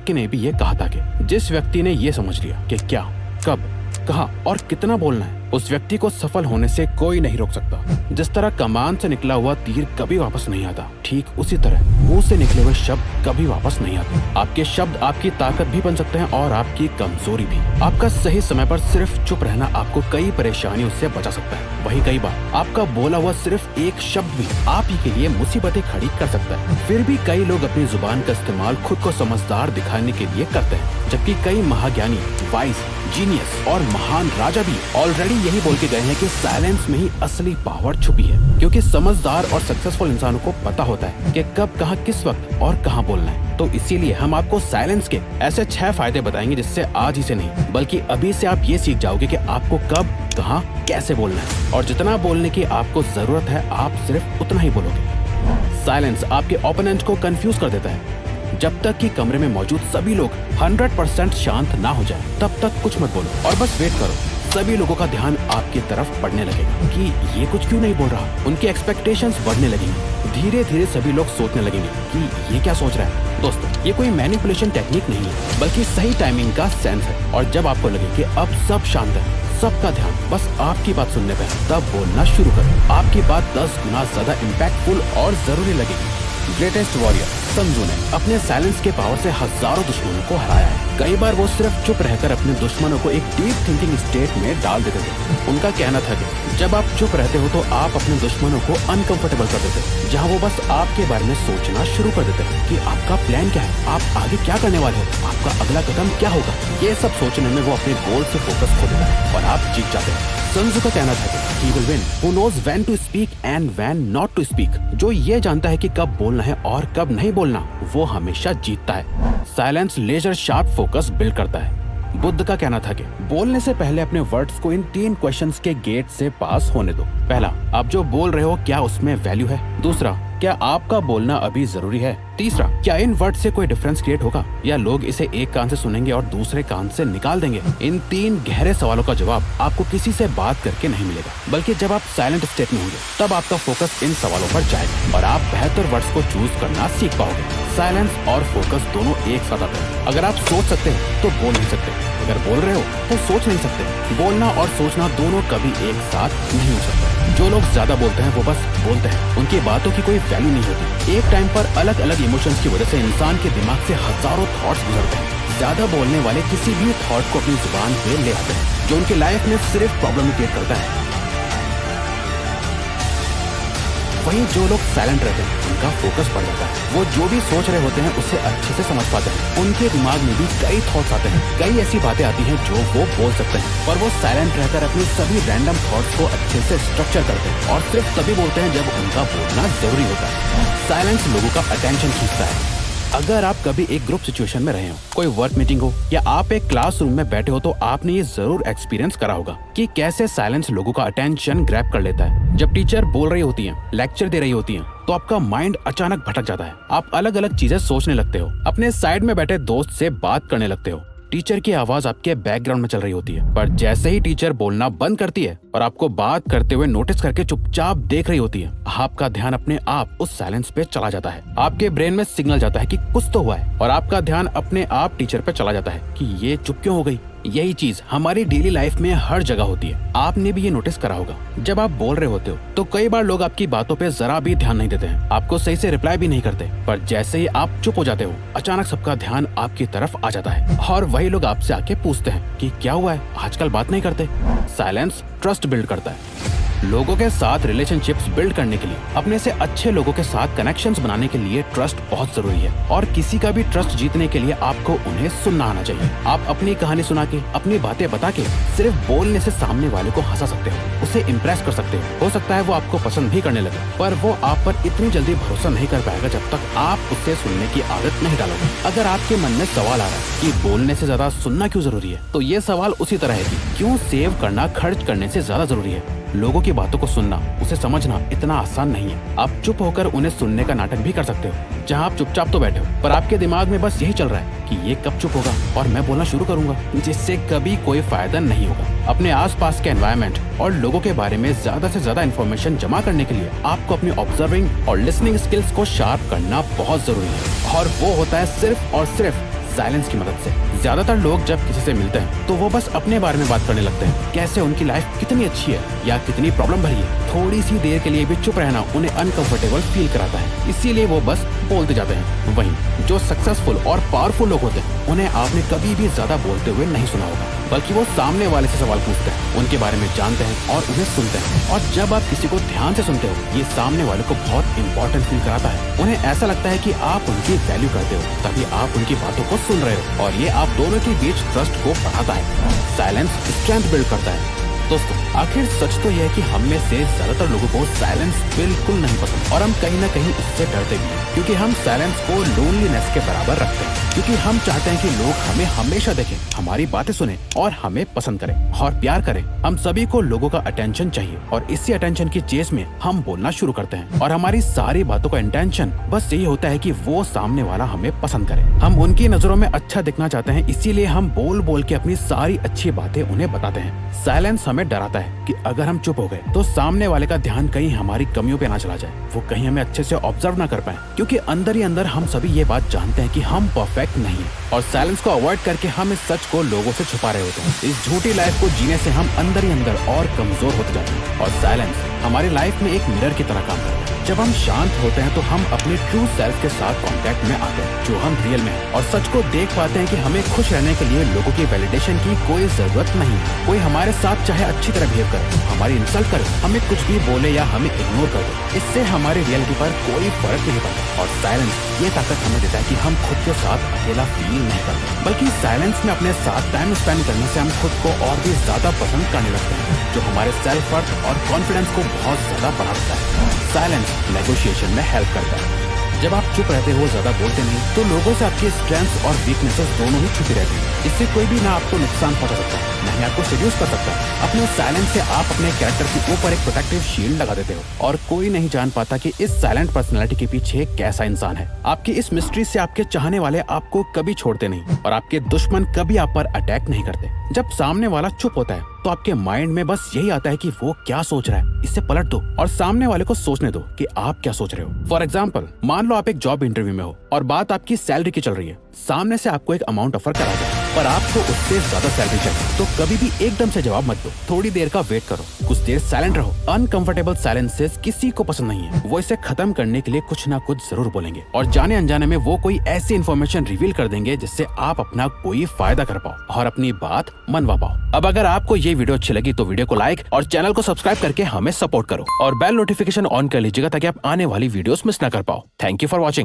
चाणक्य ने भी ये कहा था कि जिस व्यक्ति ने ये समझ लिया कि क्या, कब, कहाँ और कितना बोलना है, उस व्यक्ति को सफल होने से कोई नहीं रोक सकता। जिस तरह कमान से निकला हुआ तीर कभी वापस नहीं आता, ठीक उसी तरह मुंह से निकले हुए शब्द कभी वापस नहीं आते। आपके शब्द आपकी ताकत भी बन सकते हैं और आपकी कमजोरी भी। आपका सही समय पर सिर्फ चुप रहना आपको कई परेशानियों से बचा सकता है। वहीं कई बार आपका बोला हुआ सिर्फ एक शब्द भी आप ही के लिए मुसीबतें खड़ी कर सकता है। फिर भी कई लोग अपनी जुबान का इस्तेमाल खुद को समझदार दिखाने के लिए करते हैं, जबकि कई महाज्ञानी, वाइस, जीनियस और महान राजा भी ऑलरेडी यही बोल के गए हैं कि साइलेंस में ही असली पावर छुपी है। क्योंकि समझदार और सक्सेसफुल इंसानों को पता होता है कि कब, कहाँ, किस वक्त और कहाँ बोलना है। तो इसीलिए हम आपको साइलेंस के ऐसे 6 फायदे बताएंगे जिससे आज ही से नहीं बल्कि अभी से आप ये सीख जाओगे कि आपको कब, कहाँ, कैसे बोलना है। और जितना बोलने की आपको जरूरत है आप सिर्फ उतना ही बोलोगे। साइलेंस आपके ओपोनेंट को कंफ्यूज कर देता है। जब तक कि कमरे में मौजूद सभी लोग 100% शांत ना हो जाए तब तक कुछ मत बोलो और बस वेट करो। सभी लोगों का ध्यान आपकी तरफ बढ़ने लगेगा कि ये कुछ क्यों नहीं बोल रहा। उनकी एक्सपेक्टेशंस बढ़ने लगेंगी। धीरे धीरे सभी लोग सोचने लगेंगे कि ये क्या सोच रहा है। दोस्तों, ये कोई मैनिपुलेशन टेक्निक नहीं है बल्कि सही टाइमिंग का सेंस है। और जब आपको लगे कि अब सब शांत है, सबका ध्यान बस आपकी बात सुनने पे है, तब बोलना शुरू करो। आपकी बात 10 गुना ज्यादा इम्पैक्टफुल और जरूरी लगेगी। ग्रेटेस्ट वॉरियर सन त्सू ने अपने साइलेंस के पावर से हजारों दुश्मनों को हराया है। कई बार वो सिर्फ चुप रहकर अपने दुश्मनों को एक डीप थिंकिंग स्टेट में डाल देते थे। उनका कहना था कि जब आप चुप रहते हो तो आप अपने दुश्मनों को अनकंफर्टेबल कर देते, जहाँ वो बस आपके बारे में सोचना शुरू कर देते कि आपका प्लान क्या है, आप आगे क्या करने वाले हो, आपका अगला कदम क्या होगा। ये सब सोचने में वो अपने गोल से फोकस खो देता है और आप जीत जाते हैं। सन त्सू का कहना था कि he will win who knows when to speak and when not to speak। जो ये जानता है कि कब बोलना है और कब नहीं बोलना, वो हमेशा जीतता है। Silence laser sharp focus build करता है। बुद्ध का कहना था कि बोलने से पहले अपने वर्ड्स को इन 3 क्वेश्चंस के गेट से पास होने दो। पहला, आप जो बोल रहे हो क्या उसमें वैल्यू है। दूसरा, क्या आपका बोलना अभी जरूरी है। तीसरा, क्या इन वर्ड से कोई डिफरेंस क्रिएट होगा या लोग इसे एक कान से सुनेंगे और दूसरे कान से निकाल देंगे। इन 3 गहरे सवालों का जवाब आपको किसी से बात करके नहीं मिलेगा, बल्कि जब आप साइलेंट स्टेट में होंगे तब आपका फोकस इन सवालों पर जाएगा और आप बेहतर वर्ड्स को चूज करना सीख पाओगे। साइलेंस और फोकस दोनों एक साथ आते हैं। अगर आप सोच सकते हैं तो बोल नहीं सकते, अगर बोल रहे हो तो सोच नहीं सकते। बोलना और सोचना दोनों कभी एक साथ नहीं हो सकता। जो लोग ज्यादा बोलते हैं वो बस बोलते हैं, उनकी बातों की कोई वैल्यू नहीं होती। एक टाइम पर अलग अलग इमोशंस की वजह से इंसान के दिमाग से हजारों थॉट्स गुजरते हैं। ज्यादा बोलने वाले किसी भी थॉट को अपनी जुबान पे ले आते हैं, जो उनकी लाइफ में सिर्फ प्रॉब्लम क्रिएट करता है। वहीं जो लोग साइलेंट रहते हैं उनका फोकस बढ़ जाता है। वो जो भी सोच रहे होते हैं उसे अच्छे से समझ पाते हैं। उनके दिमाग में भी कई थॉट्स आते हैं, कई ऐसी बातें आती हैं जो वो बोल सकते हैं, पर वो साइलेंट रहकर अपनी सभी रैंडम थॉट्स को अच्छे से स्ट्रक्चर करते हैं और सिर्फ तभी बोलते हैं जब उनका बोलना जरूरी होता है। साइलेंस लोगों का अटेंशन खींचता है। अगर आप कभी एक ग्रुप सिचुएशन में रहे हो, कोई वर्क मीटिंग हो या आप एक क्लासरूम में बैठे हो, तो आपने ये जरूर एक्सपीरियंस करा होगा कि कैसे साइलेंस लोगों का अटेंशन ग्रैब कर लेता है। जब टीचर बोल रही होती है, लेक्चर दे रही होती है, तो आपका माइंड अचानक भटक जाता है। आप अलग अलग चीजें सोचने लगते हो, अपने साइड में बैठे दोस्त से बात करने लगते हो। टीचर की आवाज आपके बैकग्राउंड में चल रही होती है, पर जैसे ही टीचर बोलना बंद करती है और आपको बात करते हुए नोटिस करके चुपचाप देख रही होती है, आपका ध्यान अपने आप उस साइलेंस पे चला जाता है। आपके ब्रेन में सिग्नल जाता है कि कुछ तो हुआ है और आपका ध्यान अपने आप टीचर पे चला जाता है कि ये चुप क्यों हो गई। यही चीज हमारी डेली लाइफ में हर जगह होती है। आपने भी ये नोटिस करा होगा। जब आप बोल रहे होते हो तो कई बार लोग आपकी बातों पे जरा भी ध्यान नहीं देते हैं, आपको सही से रिप्लाई भी नहीं करते, पर जैसे ही आप चुप हो जाते हो अचानक सबका ध्यान आपकी तरफ आ जाता है और वही लोग आपसे आके पूछते हैं कि क्या हुआ है, आजकल बात नहीं करते। साइलेंस ट्रस्ट बिल्ड करता है। लोगों के साथ रिलेशनशिप्स बिल्ड करने के लिए, अपने से अच्छे लोगों के साथ कनेक्शंस बनाने के लिए ट्रस्ट बहुत जरूरी है। और किसी का भी ट्रस्ट जीतने के लिए आपको उन्हें सुनना आना चाहिए। आप अपनी कहानी सुना के, अपनी बातें बता के सिर्फ बोलने से सामने वाले को हंसा सकते हो, उसे इम्प्रेस कर सकते हो सकता है वो आपको पसंद भी करने लगे, पर वो आप पर इतनी जल्दी भरोसा नहीं कर पाएगा जब तक आप उससे सुनने की आदत नहीं डालोगे। अगर आपके मन में सवाल आ रहा है कि बोलने से ज्यादा सुनना क्यों जरूरी है, तो ये सवाल उसी तरह है कि क्यों सेव करना खर्च करने से ज्यादा जरूरी है। लोगों की बातों को सुनना, उसे समझना इतना आसान नहीं है। आप चुप होकर उन्हें सुनने का नाटक भी कर सकते हो, जहां आप चुपचाप तो बैठे हो, पर आपके दिमाग में बस यही चल रहा है कि ये कब चुप होगा और मैं बोलना शुरू करूंगा, जिससे कभी कोई फायदा नहीं होगा। अपने आसपास के एनवायरनमेंट और लोगों के बारे में ज्यादा से ज्यादा इन्फॉर्मेशन जमा करने के लिए आपको अपनी ऑब्जर्विंग और लिसनिंग स्किल्स को शार्प करना बहुत जरूरी है, और वो होता है सिर्फ और सिर्फ साइलेंस की मदद से। ज्यादातर लोग जब किसी से मिलते हैं तो वो बस अपने बारे में बात करने लगते हैं, कैसे उनकी लाइफ कितनी अच्छी है या कितनी प्रॉब्लम भरी है। थोड़ी सी देर के लिए भी चुप रहना उन्हें अनकंफर्टेबल फील कराता है, इसीलिए वो बस बोलते जाते हैं। वहीं जो सक्सेसफुल और पावरफुल लोग होते हैं उन्हें आपने कभी भी ज्यादा बोलते हुए नहीं सुना होगा, बल्कि वो सामने वाले से सवाल पूछते हैं, उनके बारे में जानते हैं और उन्हें सुनते हैं। और जब आप किसी को ध्यान से सुनते हो, ये सामने वाले को बहुत इंपॉर्टेंट फील कराता है। उन्हें ऐसा लगता है कि आप उनकी वैल्यू करते हो, तभी आप उनकी बातों को सुन रहे हो, और ये आप दोनों के बीच ट्रस्ट को बढ़ाता है। साइलेंस स्ट्रेंथ बिल्ड करता है। दोस्तों, आखिर सच तो यह है कि हम में से ज्यादातर लोगों को साइलेंस बिल्कुल नहीं पसंद, और हम कहीं ना कहीं उससे डरते भी हैं, क्योंकि हम साइलेंस को लोनलीनेस के बराबर रखते हैं। क्योंकि हम चाहते हैं कि लोग हमें हमेशा देखें, हमारी बातें सुने और हमें पसंद करें और प्यार करें। हम सभी को लोगों का अटेंशन चाहिए, और इसी अटेंशन की चेस में हम बोलना शुरू करते हैं, और हमारी सारी बातों का इंटेंशन बस यही होता है कि वो सामने वाला हमें पसंद करे। हम उनकी नजरों में अच्छा दिखना चाहते हैं, इसीलिए हम बोल बोल के अपनी सारी अच्छी बातें उन्हें बताते हैं। साइलेंस हमें डराता है कि अगर हम चुप हो गए तो सामने वाले का ध्यान कहीं हमारी कमियों पे ना चला जाए, वो कहीं हमें अच्छे से ऑब्जर्व ना कर पाए, क्योंकि अंदर ही अंदर हम सभी ये बात जानते हैं कि हम परफेक्ट नहीं है। और साइलेंस को अवॉइड करके हम इस सच को लोगों से छुपा रहे होते हैं। इस झूठी लाइफ को जीने से हम अंदर ही अंदर और कमजोर होते जाते हैं। और साइलेंस हमारी लाइफ में एक मिरर की तरह काम करता है। जब हम शांत होते हैं तो हम अपने ट्रू सेल्फ के साथ कांटेक्ट में आते हैं, जो हम रियल में हैं, और सच को देख पाते हैं कि हमें खुश रहने के लिए लोगों की वैलिडेशन की कोई जरूरत नहीं है। कोई हमारे साथ चाहे अच्छी तरह बिहेव करे, हमारी इंसल्ट करे, हमें कुछ भी बोले या हमें इग्नोर कर दे, इससे हमारी रियलिटी पर कोई फर्क नहीं पड़ता। और साइलेंस ये ताकत हमें देता है कि हम खुद के साथ अकेला फील नहीं करते, बल्कि साइलेंस में अपने साथ टाइम स्पेंड करने से हम खुद को और भी ज्यादा पसंद करने लगते हैं, जो हमारे सेल्फ वर्थ और कॉन्फिडेंस को बहुत ज्यादा बढ़ा देता है। साइलेंस नेगोशिएशन में हेल्प करता है। जब आप चुप रहते हो, ज्यादा बोलते नहीं, तो लोगों से आपकी स्ट्रेंथ्स और वीकनेसेस दोनों ही छुपी रहती है। इससे कोई भी ना आपको नुकसान पहुंचा सकता है, ना ही आपको सेड्यूस कर सकता है। अपने साइलेंस से आप अपने कैरेक्टर के ऊपर एक प्रोटेक्टिव शील्ड लगा देते हो, और कोई नहीं जान पाता कि इस साइलेंट पर्सनैलिटी के पीछे कैसा इंसान है। आपकी इस मिस्ट्री से आपके चाहने वाले आपको कभी छोड़ते नहीं, और आपके दुश्मन कभी आप पर अटैक नहीं करते। जब सामने वाला चुप होता है तो आपके माइंड में बस यही आता है कि वो क्या सोच रहा है, इससे पलट दो और सामने वाले को सोचने दो कि आप क्या सोच रहे हो। फॉर एग्जाम्पल, मान लो आप एक जॉब इंटरव्यू में हो और बात आपकी सैलरी की चल रही है। सामने से आपको एक अमाउंट ऑफर करा जाए, पर आपको उससे ज्यादा सैलरी चाहिए, तो कभी भी एकदम से जवाब मत दो। थोड़ी देर का वेट करो, कुछ देर साइलेंट रहो। अनकंफर्टेबल साइलेंसेस किसी को पसंद नहीं है। वो इसे खत्म करने के लिए कुछ ना कुछ जरूर बोलेंगे, और जाने अनजाने में वो कोई ऐसी इन्फॉर्मेशन रिवील कर देंगे जिससे आप अपना कोई फायदा कर पाओ और अपनी बात मनवा पाओ। अब अगर आपको ये वीडियो अच्छी लगी तो वीडियो को लाइक और चैनल को सब्सक्राइब करके हमें सपोर्ट करो, और बेल नोटिफिकेशन ऑन कर लीजिएगा ताकि आप आने वाली वीडियोस मिस ना कर पाओ। Thank you for watching.